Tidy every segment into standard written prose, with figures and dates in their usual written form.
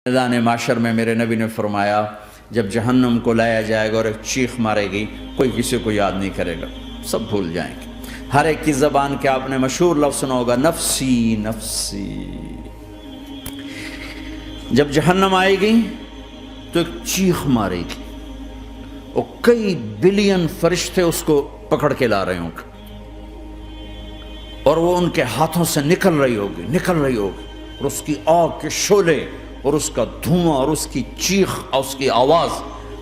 میدان معاشر میں میرے نبی نے فرمایا جب جہنم کو لایا جائے گا اور ایک چیخ مارے گی، کوئی کسی کو یاد نہیں کرے گا، سب بھول جائیں گے۔ ہر ایک کی زبان کے آپ نے مشہور لفظ سنا ہوگا، نفسی نفسی۔ جب جہنم آئے گی تو ایک چیخ مارے گی اور کئی بلین فرشتے اس کو پکڑ کے لا رہے ہوں گے اور وہ ان کے ہاتھوں سے نکل رہی ہوگی اور اس کی آگ کے شعلے اور اس کا دھواں اور اس کی چیخ اور اس کی آواز،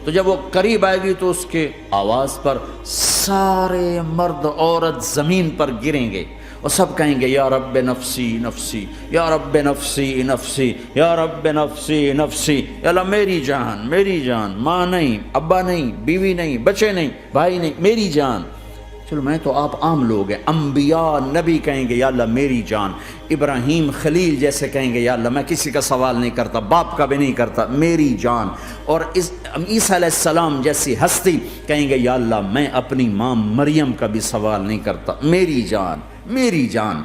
تو جب وہ قریب آئے گی تو اس کے آواز پر سارے مرد عورت زمین پر گریں گے اور سب کہیں گے یا رب نفسی نفسی، یا رب نفسی نفسی، یا رب نفسی نفسی، یا اللہ میری جان میری جان، ماں نہیں، ابا نہیں، بیوی نہیں، بچے نہیں، بھائی نہیں، میری جان۔ چلو میں تو آپ عام لوگ ہیں، انبیاء نبی کہیں گے یا اللہ میری جان، ابراہیم خلیل جیسے کہیں گے یا اللہ میں کسی کا سوال نہیں کرتا، باپ کا بھی نہیں کرتا، میری جان، اور عیسیٰ علیہ السلام جیسی ہستی کہیں گے یا اللہ میں اپنی ماں مریم کا بھی سوال نہیں کرتا، میری جان میری جان۔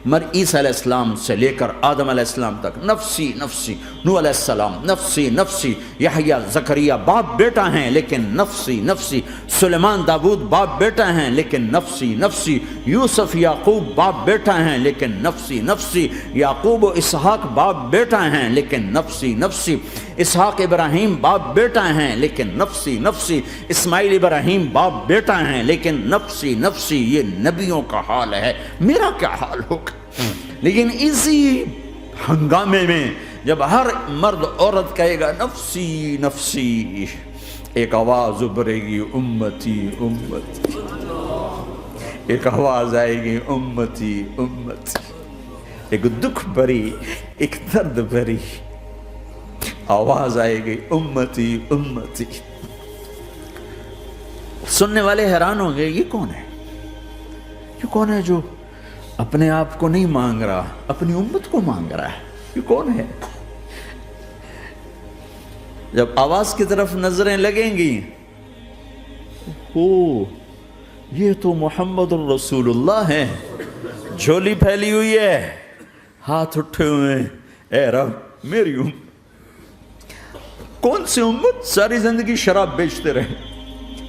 عیسیٰ علیہ السلام سے لے کر آدم علیہ السلام تک نفسی نفسی، نوح علیہ السلام نفسی نفسی، یحییٰ زکریا باپ بیٹا ہیں لیکن نفسی نفسی، سلیمان داؤد باپ بیٹا ہیں لیکن نفسی نفسی، یوسف یعقوب باپ بیٹا ہیں لیکن نفسی نفسی، یعقوب و اسحاق باپ بیٹا ہیں لیکن نفسی نفسی، اسحاق ابراہیم باپ بیٹا ہیں لیکن نفسی نفسی، اسماعیل ابراہیم باپ بیٹا ہیں لیکن نفسی نفسی۔ یہ نبیوں کا حال ہے، میرا کیا حال ہوگا؟ لیکن اسی ہنگامے میں جب ہر مرد عورت کہے گا نفسی نفسی، ایک آواز ابھرے گی امتی امتی، ایک آواز آئے گی امتی امتی، ایک دکھ بھری ایک درد بھری آواز آئے گی امتی امتی۔ سننے والے حیران ہوں گے یہ کون ہے، یہ کون ہے جو اپنے آپ کو نہیں مانگ رہا، اپنی امت کو مانگ رہا ہے، یہ کون ہے؟ جب آواز کی طرف نظریں لگیں گی، یہ تو محمد الرسول اللہ ہے، جھولی پھیلی ہوئی ہے، ہاتھ اٹھے ہوئے ہیں، اے رب میری امت۔ کون سی امت ساری زندگی شراب بیچتے رہے،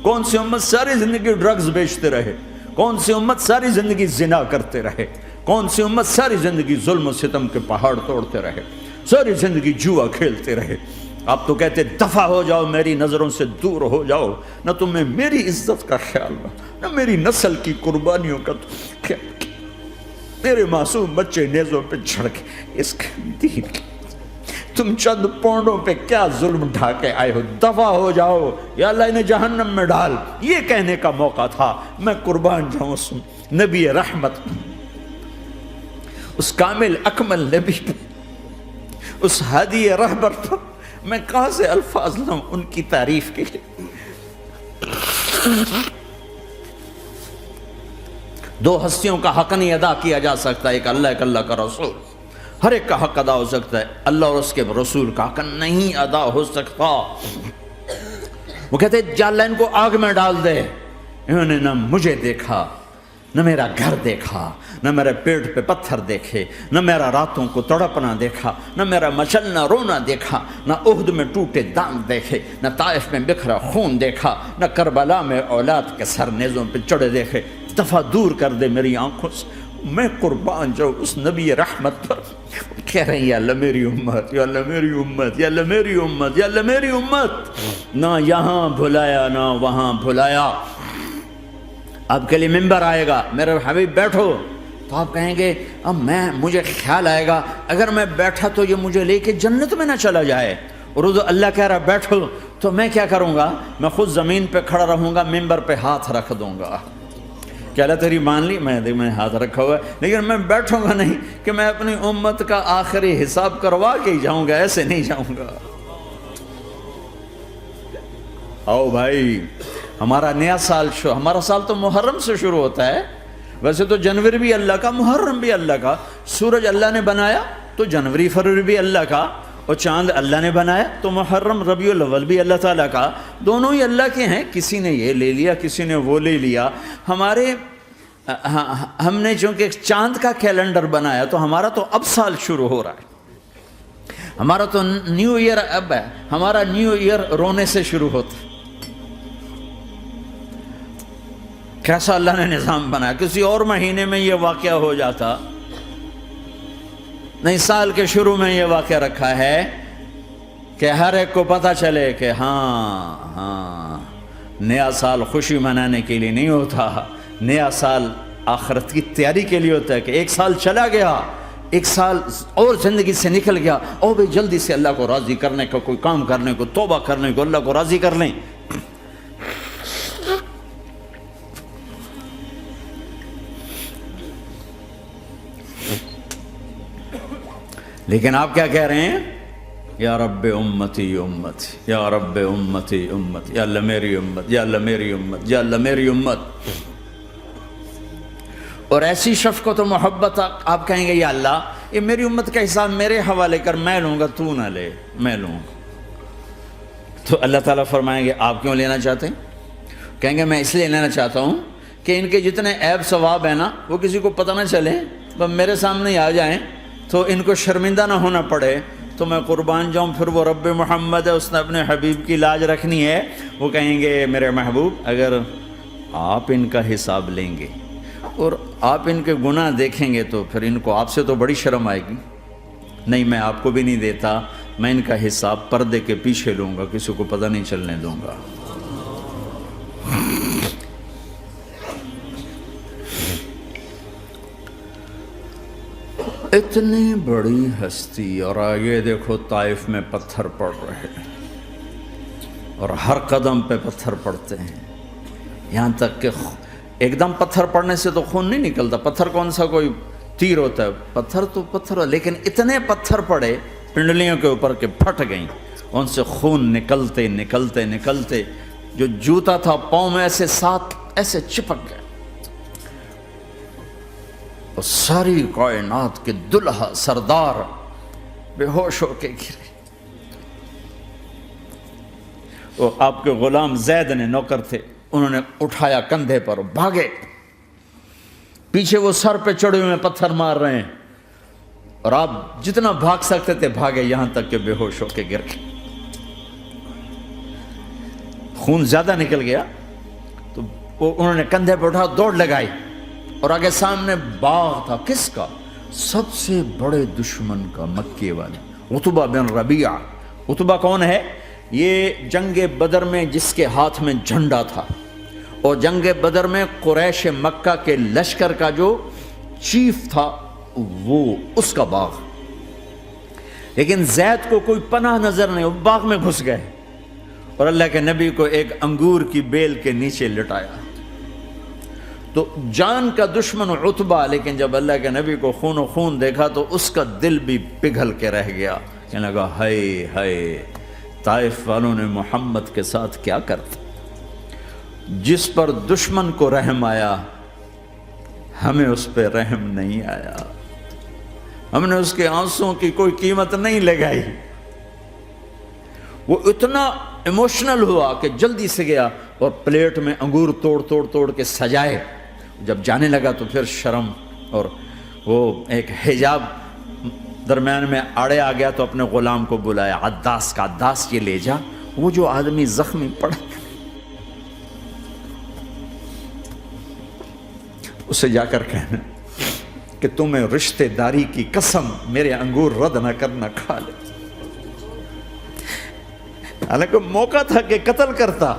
کون سی امت ساری زندگی ڈرگز بیچتے رہے، کون سی امت ساری زندگی زنا کرتے رہے، کون سی امت ساری زندگی ظلم و ستم کے پہاڑ توڑتے رہے، ساری زندگی جوا کھیلتے رہے۔ آپ تو کہتے دفع ہو جاؤ، میری نظروں سے دور ہو جاؤ، نہ تمہیں میری عزت کا خیال نہ میری نسل کی قربانیوں کا خیال، میرے معصوم بچے نیزوں پہ چڑھ کے اس دین کی تم چند پونڈوں پہ کیا ظلم ڈھا کے آئے ہو، دفع ہو جاؤ یا اللہ انہیں جہنم میں ڈال۔ یہ کہنے کا موقع تھا، میں قربان جاؤں اس نبی رحمت، اس کامل اکمل نبی پر، اس ہادی رہبر پر میں کہاں سے الفاظ لوں ان کی تعریف کے لیے۔ دو ہستیوں کا حق نہیں ادا کیا جا سکتا، ایک اللہ ایک اللہ کا رسول، ہر ایک کا حق ادا ہو سکتا ہے، اللہ اور اس کے رسول کا حق نہیں ادا ہو سکتا۔ وہ کہتے ہیں یا اللہ ان کو آگ میں ڈال دے، انہوں نے نہ مجھے دیکھا، نہ میرا گھر دیکھا، نہ میرے پیٹ پہ پتھر دیکھے، نہ میرا راتوں کو تڑپنا دیکھا، نہ میرا مچلنا رونا دیکھا، نہ احد میں ٹوٹے دانت دیکھے، نہ طائف میں بکھرا خون دیکھا، نہ کربلا میں اولاد کے سر نیزوں پہ چڑھے دیکھے۔ دفعہ دور کر دے میری آنکھوں سے، میں قربان جاؤں اس نبی رحمت پر۔ کہہ رہے ہیں یا اللہ میری امت، یا اللہ میری امت، یا اللہ میری امت، یا اللہ میری امت، نہ یہاں بھلایا نہ وہاں بھلایا۔ آپ کے لیے ممبر آئے گا، میرے حبیب بیٹھو، تو آپ کہیں گے اب مجھے خیال آئے گا اگر میں بیٹھا تو یہ مجھے لے کے جنت میں نہ چلا جائے، اور اللہ کہہ رہا بیٹھو تو میں کیا کروں گا؟ میں خود زمین پہ کھڑا رہوں گا، ممبر پہ ہاتھ رکھ دوں گا کہ اللہ تیری مان لی، میں ہاتھ رکھا ہوا ہے، لیکن میں بیٹھوں گا نہیں کہ میں اپنی امت کا آخری حساب کروا کے ہی جاؤں گا، ایسے نہیں جاؤں گا۔ آؤ بھائی، ہمارا نیا سال ہمارا سال تو محرم سے شروع ہوتا ہے، ویسے تو جنوری بھی اللہ کا، محرم بھی اللہ کا، سورج اللہ نے بنایا تو جنوری فروری بھی اللہ کا، اور چاند اللہ نے بنایا تو محرم ربیع الاول بھی اللہ تعالیٰ کا، دونوں ہی اللہ کے ہیں، کسی نے یہ لے لیا کسی نے وہ لے لیا۔ ہم نے چونکہ چاند کا کیلنڈر بنایا تو ہمارا تو اب سال شروع ہو رہا ہے، ہمارا تو نیو ایئر اب ہے، ہمارا نیو ایئر رونے سے شروع ہوتا. کیسا اللہ نے نظام بنایا. کسی اور مہینے میں یہ واقعہ ہو جاتا. نہیں، سال کے شروع میں یہ واقعہ رکھا ہے کہ ہر ایک کو پتہ چلے کہ ہاں نیا سال خوشی منانے کے لیے نہیں ہوتا، نیا سال آخرت کی تیاری کے لیے ہوتا ہے. کہ ایک سال چلا گیا، ایک سال اور زندگی سے نکل گیا، اور بھئی جلدی سے اللہ کو راضی کرنے کا کوئی کام کرنے کو، توبہ کرنے کو، اللہ کو راضی کر لیں. لیکن آپ کیا کہہ رہے ہیں؟ یا رب امتی امتی، یا رب امتی امتی، یا اللہ میری امت، یا اللہ میری امت، یا اللہ میری امت. اور ایسی شفقت و محبت آپ کہیں گے یا اللہ یہ میری امت کا حساب میرے حوالے کر، میں لوں گا، تو نہ لے، میں لوں گا. تو اللہ تعالیٰ فرمائیں گے آپ کیوں لینا چاہتے ہیں؟ کہیں گے میں اس لیے لینا چاہتا ہوں کہ ان کے جتنے عیب ثواب ہیں نا وہ کسی کو پتہ نہ چلے، بس میرے سامنے ہی آ جائیں تو ان کو شرمندہ نہ ہونا پڑے، تو میں قربان جاؤں. پھر وہ رب محمد ہے، اس نے اپنے حبیب کی لاج رکھنی ہے. وہ کہیں گے میرے محبوب اگر آپ ان کا حساب لیں گے اور آپ ان کے گناہ دیکھیں گے تو پھر ان کو آپ سے تو بڑی شرم آئے گی. نہیں، میں آپ کو بھی نہیں دیتا، میں ان کا حساب پردے کے پیچھے لوں گا، کسی کو پتہ نہیں چلنے دوں گا. اتنی بڑی ہستی، اور آگے دیکھو طائف میں پتھر پڑ رہے ہیں اور ہر قدم پہ پتھر پڑتے ہیں، یہاں تک کہ ایک دم پتھر پڑنے سے تو خون نہیں نکلتا. پتھر کون سا کوئی تیر ہوتا ہے؟ پتھر تو پتھر، لیکن اتنے پتھر پڑے پنڈلیوں کے اوپر کہ پھٹ گئیں، ان سے خون نکلتے نکلتے نکلتے جو جوتا تھا پاؤں میں ایسے ساتھ ایسے چپک گئے. اور ساری کائنات کے دلہا سردار بے ہوش ہو کے گرے. وہ آپ کے غلام زید نے نوکر تھے، انہوں نے اٹھایا کندھے پر، بھاگے. پیچھے وہ سر پہ چڑھے ہوئے پتھر مار رہے ہیں، اور آپ جتنا بھاگ سکتے تھے بھاگے، یہاں تک کہ بے ہوش ہو کے گر گئے. خون زیادہ نکل گیا تو انہوں نے کندھے پہ اٹھا، دوڑ لگائی، اور آگے سامنے باغ تھا. کس کا؟ سب سے بڑے دشمن کا، مکے والے عتبہ بن ربیعہ. عتبہ کون ہے؟ یہ جنگ بدر میں جس کے ہاتھ میں جھنڈا تھا، اور جنگ بدر میں قریش مکہ کے لشکر کا جو چیف تھا وہ اس کا باغ. لیکن زید کو کوئی پناہ نظر نہیں، وہ باغ میں گھس گئے اور اللہ کے نبی کو ایک انگور کی بیل کے نیچے لٹایا. تو جان کا دشمن عتبہ، لیکن جب اللہ کے نبی کو خون و خون دیکھا تو اس کا دل بھی پگھل کے رہ گیا. کہنے لگا ہائے ہائے، طائف والوں نے محمد کے ساتھ کیا کرتا. جس پر دشمن کو رحم آیا ہمیں اس پہ رحم نہیں آیا، ہم نے اس کے آنسوں کی کوئی قیمت نہیں لگائی. وہ اتنا ایموشنل ہوا کہ جلدی سے گیا اور پلیٹ میں انگور توڑ کے سجائے. جب جانے لگا تو پھر شرم اور وہ ایک حجاب درمیان میں آڑے آ گیا، تو اپنے غلام کو بلایا، عداس کا، عداس یہ لے جا وہ جو آدمی زخمی پڑا، اسے جا کر کہنا کہ تمہیں رشتہ داری کی قسم میرے انگور رد نہ کرنا، کھا لے. حالانکہ موقع تھا کہ قتل کرتا،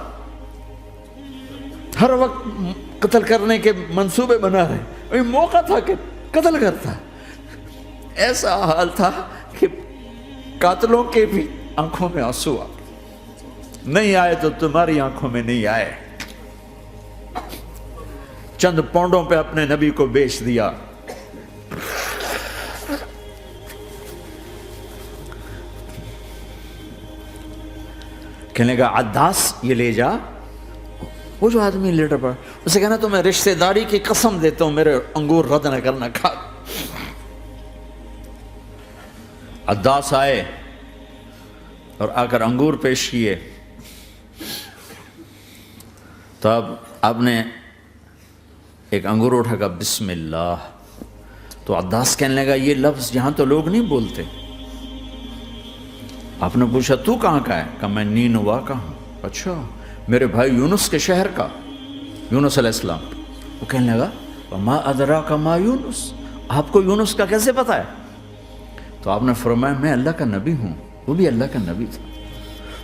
ہر وقت قتل کرنے کے منصوبے بنا رہے، موقع تھا کہ قتل کرتا. ایسا حال تھا کہ قاتلوں کے بھی آنکھوں میں آنسو آ نہیں آئے تو تمہاری آنکھوں میں نہیں آئے. چند پونڈوں پہ اپنے نبی کو بیچ دیا. کہنے لگا عداس یہ لے جا. وہ جو آدمی لیٹر پڑا، اسے کہنا تو میں رشتہ داری کی قسم دیتا ہوں میرے انگور رد نہ کرنا، کھا. عداس آئے اور آ کر انگور پیش کیے. تو اب آپ نے ایک انگور اٹھا کر بسم اللہ. تو عداس کہنے لگا یہ لفظ یہاں تو لوگ نہیں بولتے. آپ نے پوچھا تو کہاں کا ہے؟ کہا میں نینوا کا ہوں۔ اچھا، میرے بھائی یونس کے شہر کا، یونس علیہ السلام۔ وہ کہنے لگا وما ادراک ما یونس، آپ کو یونس کا کیسے پتا ہے؟ تو آپ نے فرمایا میں اللہ کا نبی ہوں، وہ بھی اللہ کا نبی تھا۔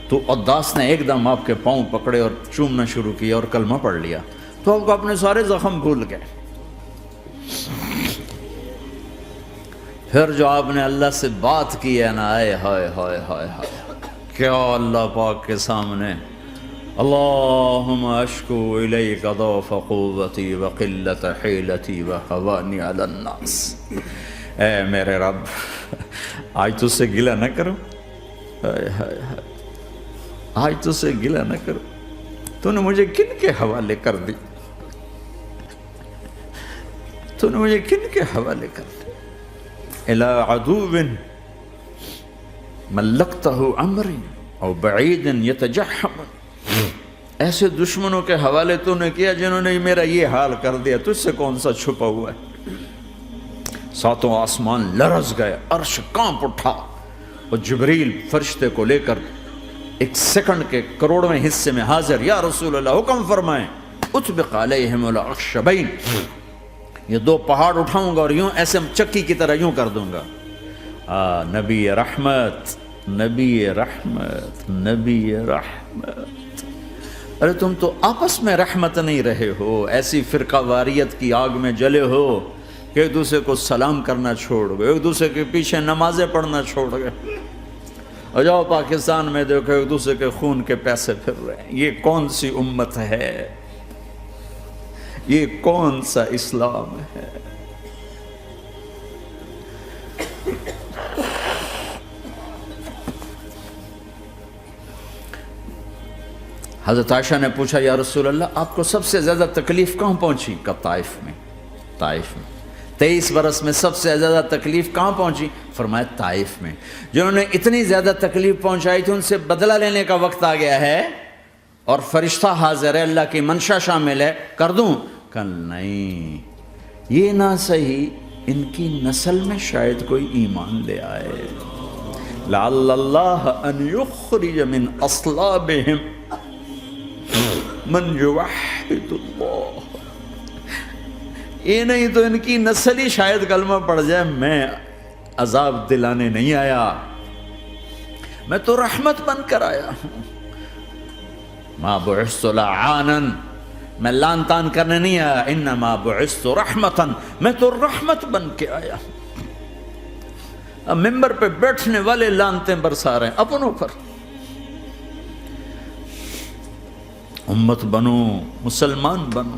تو عداس نے ایک دم آپ کے پاؤں پکڑے اور چومنا شروع کیا اور کلمہ پڑھ لیا، تو آپ کو اپنے سارے زخم بھول گئے۔ پھر جو آپ نے اللہ سے بات کی ہے نا، آئے ہائے ہائے ہائے ہائے، کیا اللہ پاک کے سامنے اللہم اشکو الیک ضعف قوتی وقلت حیلتی وہوانی علی الناس، اے میرے رب آج تجھ سے گلہ نہ کروں، آج تجھ سے گلہ نہ کروں، تو نے مجھے کن کے حوالے کر دی، تو نے مجھے کن کے حوالے کر دی، الی عدو ملکتہ عمری او بعید یتجحم، ایسے دشمنوں کے حوالے تو نے کیا جنہوں نے میرا یہ حال کر دیا، تجھ سے کون سا چھپا ہوا ہے۔ ساتوں آسمان لرز گئے، عرش کانپ اٹھا، اور جبریل فرشتے کو لے کر ایک سیکنڈ کے کروڑویں حصے میں حاضر، یا رسول اللہ حکم فرمائیں اطبق علیہم الاخشبین، یہ دو پہاڑ اٹھاؤں گا اور یوں ایسے چکی کی طرح یوں کر دوں گا۔ نبی رحمت، نبی رحمت، نبی رحمت۔ ارے تم تو آپس میں رحمت نہیں رہے ہو، ایسی فرقہ واریت کی آگ میں جلے ہو کہ ایک دوسرے کو سلام کرنا چھوڑ گئے، ایک دوسرے کے پیچھے نمازیں پڑھنا چھوڑ گئے، اور جاؤ پاکستان میں دیکھو ایک دوسرے کے خون کے پیسے پھر رہے ہیں۔ یہ کون سی امت ہے؟ یہ کون سا اسلام ہے؟ حضرت عائشہ نے پوچھا یا رسول اللہ آپ کو سب سے زیادہ تکلیف کہاں پہنچی؟ کہا طائف میں، طائف میں۔ 23 برس میں سب سے زیادہ تکلیف کہاں پہنچی؟ فرمایا طائف میں۔ جنہوں نے اتنی زیادہ تکلیف پہنچائی تھی ان سے بدلہ لینے کا وقت آ گیا ہے، اور فرشتہ حاضر ہے، اللہ کی منشا شامل ہے، کر دوں؟ کہ نہیں، یہ نہ صحیح، ان کی نسل میں شاید کوئی ایمان لے آئے، لعل اللہ ان یخرج من اصلابہم من یوحد اللہ، یہ نہیں تو ان کی نسل ہی شاید کلمہ پڑھ جائے۔ میں عذاب دلانے نہیں آیا، میں تو رحمت بن کر آیا ہوں۔ ما بعثت لعانا، میں لان تان کرنے نہیں آیا، انما بعثت رحمتا، میں تو رحمت بن کے آیا ہوں۔ اب ممبر پہ بیٹھنے والے لانتیں برسا رہے ہیں اپنوں پر۔ امت بنو، مسلمان بنو۔